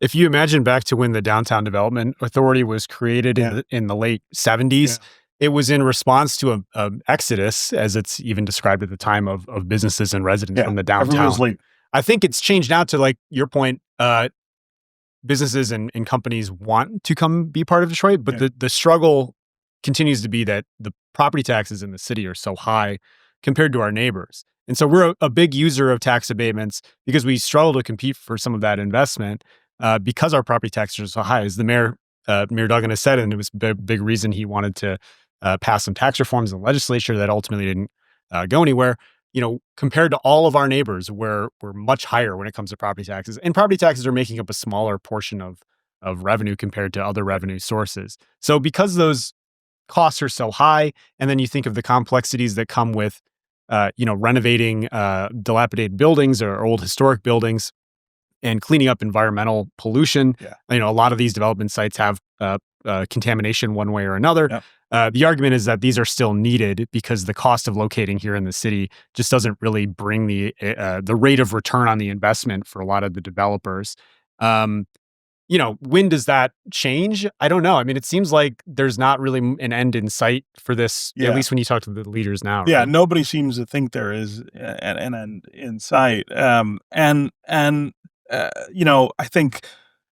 If you imagine back to when the Downtown Development Authority was created in the late 70s, it was in response to a exodus, as it's even described at the time, of businesses and residents from the downtown. I think it's changed now to, like your point, businesses and companies want to come be part of Detroit, but the struggle continues to be that the property taxes in the city are so high compared to our neighbors. And so we're a big user of tax abatements because we struggle to compete for some of that investment because our property taxes are so high. As the Mayor Duggan has said, and it was a big reason he wanted to pass some tax reforms in the legislature that ultimately didn't go anywhere. Compared to all of our neighbors, we're much higher when it comes to property taxes. And property taxes are making up a smaller portion of revenue compared to other revenue sources. So because those costs are so high, and then you think of the complexities that come with renovating dilapidated buildings or old historic buildings and cleaning up environmental pollution. A lot of these development sites have contamination one way or another. The argument is that these are still needed because the cost of locating here in the city just doesn't really bring the rate of return on the investment for a lot of the developers. When does that change? I don't know. I mean, it seems like there's not really an end in sight for this, at least when you talk to the leaders now. Yeah, right? Nobody seems to think there is an end in sight. I think,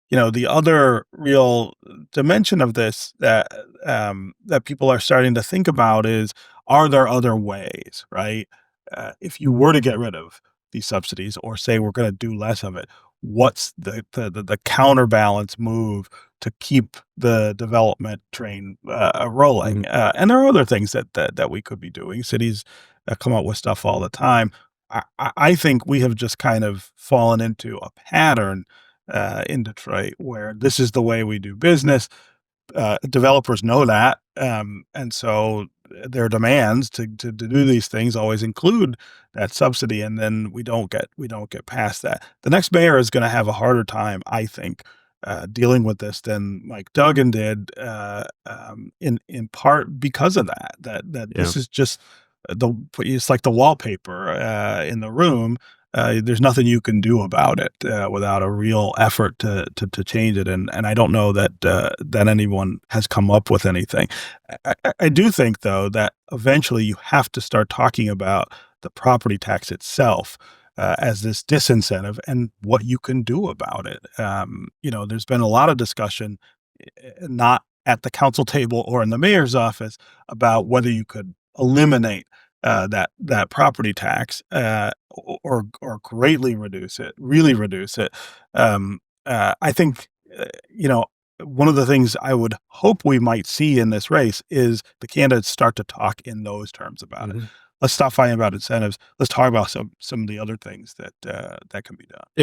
the other real dimension of this that people are starting to think about is, are there other ways, right? If you were to get rid of these subsidies or say we're going to do less of it, what's the counterbalance move to keep the development train rolling? And there are other things that we could be doing. Cities come up with stuff all the time. I think we have just kind of fallen into a pattern in Detroit where this is the way we do business. Developers know that, and so their demands to do these things always include that subsidy, and then we don't get past that. The next mayor is going to have a harder time, I think, dealing with this than Mike Duggan did, in part because of that. This is just it's like the wallpaper in the room. There's nothing you can do about it without a real effort to change it, and I don't know that anyone has come up with anything. I do think, though, that eventually you have to start talking about the property tax itself as this disincentive and what you can do about it. There's been a lot of discussion, not at the council table or in the mayor's office, about whether you could eliminate that property tax or greatly reduce it, really reduce it. I think, one of the things I would hope we might see in this race is the candidates start to talk in those terms about it. Let's stop fighting about incentives. Let's talk about some of the other things that can be done.